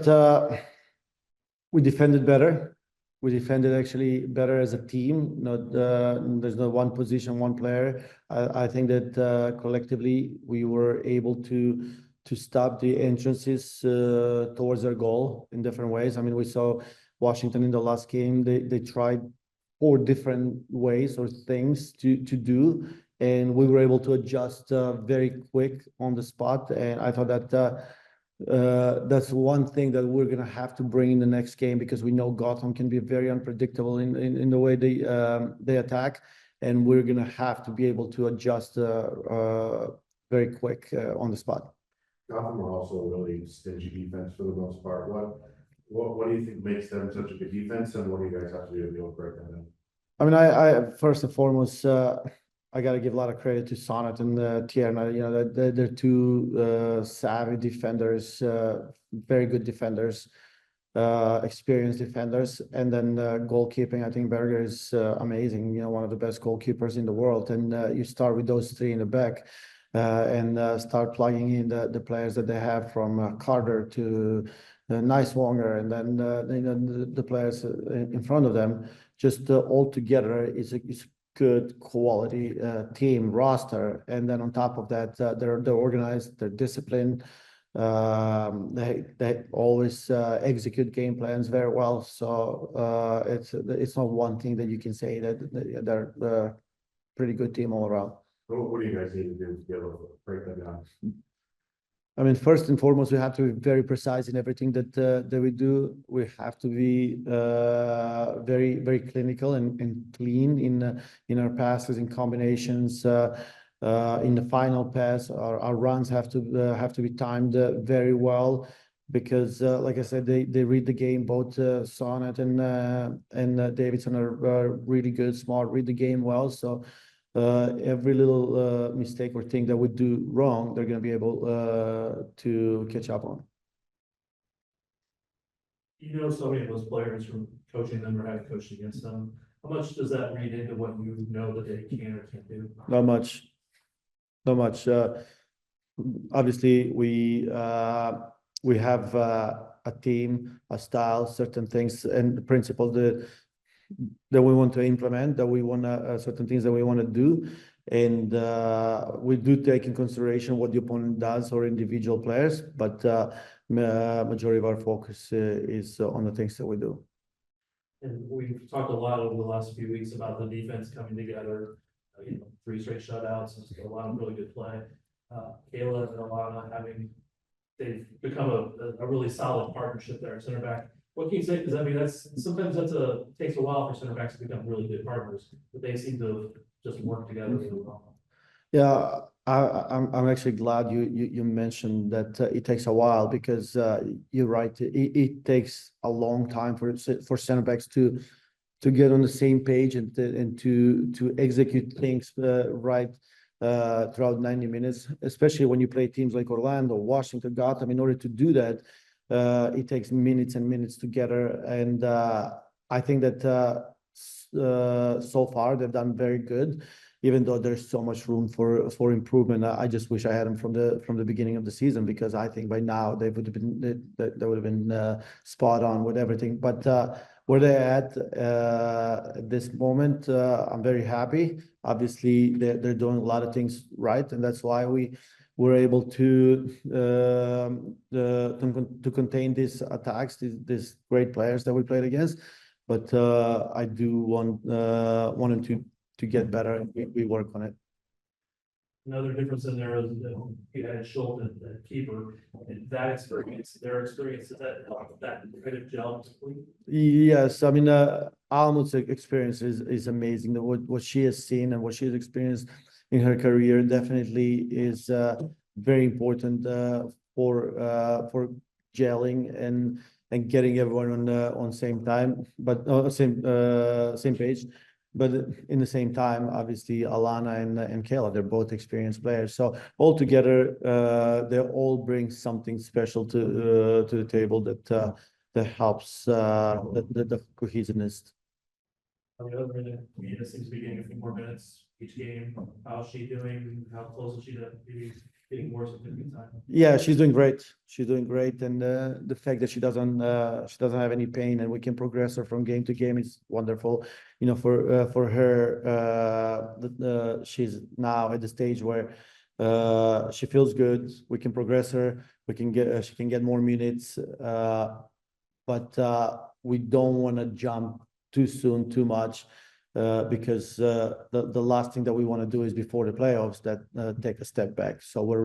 that we defended better. We defended actually better as a team. Not there's no one position, one player. I think that collectively we were able to stop the entrances towards their goal in different ways. I mean, we saw Washington in the last game. They tried 4 different ways or things to do, and we were able to adjust very quick on the spot. And I thought that that's one thing that we're going to have to bring in the next game, because we know Gotham can be very unpredictable in the way they attack, and we're going to have to be able to adjust very quick on the spot. Gotham are also a really stingy defense for the most part. What do you think makes them such a good defense, and what do you guys have to do to be able to break them in? I mean, I first and foremost, I got to give a lot of credit to Sonnet and Tierna. You know, they're 2 savvy defenders, very good defenders, experienced defenders. And then goalkeeping, I think Berger is amazing. You know, one of the best goalkeepers in the world. And you start with those 3 in the back and start plugging in the players that they have, from Carter to Nicewonger, and then the players in front of them. Just all together is a good quality team roster. And then on top of that, they're organized, they're disciplined. They always execute game plans very well. So it's not one thing that you can say that they're a pretty good team all around. What do you guys need to do to be able to break them down? I mean, first and foremost, we have to be very precise in everything that we do. We have to be very, very clinical and clean in our passes, in combinations, in the final pass. Our runs have to be timed very well, because, like I said, they read the game. Both Sonnet and Davidson are really good, smart, read the game well. So every little mistake or thing that we do wrong, they're going to be able to catch up on. You know so many of those players from coaching them or having coached against them. How much does that read into what you know that they can or can't do? Not much. Not much. Obviously, we have a team, a style, certain things, and principles that we want to implement, that we want certain things that we want to do, and we do take in consideration what the opponent does or individual players, but majority of our focus is on the things that we do. And we've talked a lot over the last few weeks about the defense coming together. 3 straight shutouts, and a lot of really good play. Kayla and Alana they've become a really solid partnership there at center back. What can you say? Because I mean, sometimes takes a while for center backs to become really good partners, but they seem to just work together really well. Yeah, I'm actually glad you mentioned that it takes a while, because you're right. It takes a long time for center backs to get on the same page and to execute things right throughout 90 minutes, especially when you play teams like Orlando, Washington, Gotham. In order to do that, it takes minutes and minutes together. And I think that so far they've done very good, even though there's so much room for improvement. I just wish I had them from the beginning of the season, because I think by now they would have been spot on with everything. But where they're at this moment, I'm very happy. Obviously, they're doing a lot of things right, and that's why we were able to contain these attacks, these great players that we played against. But I do want them to get better, and we work on it. Another difference in there is you had Schultz and keeper, and their experience, is that kind of gel completely? Yes, I mean, Almut's experience is amazing. What she has seen and what she's experienced in her career definitely is very important for gelling and getting everyone on same time, but same page. But in the same time, obviously, Alana and Kayla, they're both experienced players. So altogether, they all bring something special to the table that helps the cohesiveness. On the other end, Mina seems to be getting a few more minutes each game. How's she doing? How close is she to maybe getting more significant time. Yeah, she's doing great. She's doing great, and the fact that she doesn't have any pain, and we can progress her from game to game is wonderful. You know, for her, she's now at the stage where she feels good. We can progress her. We can get she can get more minutes, but we don't want to jump too soon, too much. Because the last thing that we want to do is before the playoffs that take a step back. So we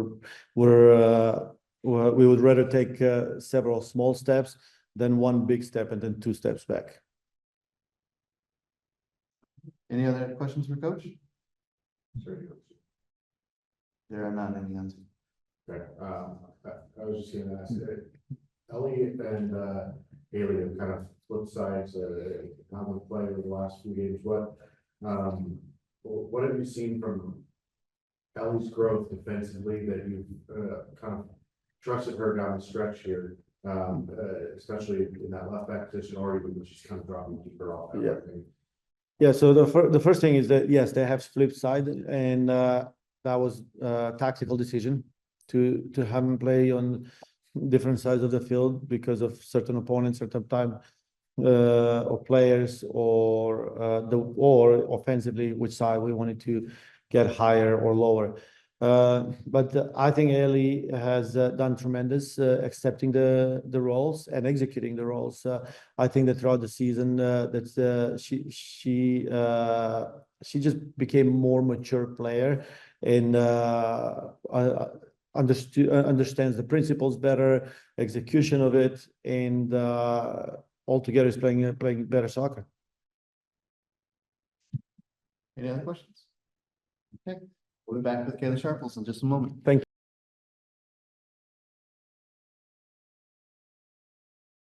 would rather take several small steps than one big step and then 2 steps back. Any other questions for Coach? Sorry. There are not any answers. Okay, I was just gonna ask, Ellie and Haley have kind of flip sides, how they play over the last few games. What have you seen from Ellie's growth defensively that you've kind of trusted her down the stretch here, especially in that left back position, or even when she's kind of dropping deeper off that Yeah. right wing? Yeah, so the first thing is that, yes, they have flip side, and that was a tactical decision to have them play on different sides of the field because of certain opponents, certain time or players, or offensively, which side we wanted to get higher or lower. But I think Ellie has done tremendous accepting the roles and executing the roles. I think that throughout the season that she just became a more mature player, and understands the principles better, execution of it, and altogether is playing better soccer. Any other questions? Okay, we'll be back with Kayla Sharples in just a moment. Thank you.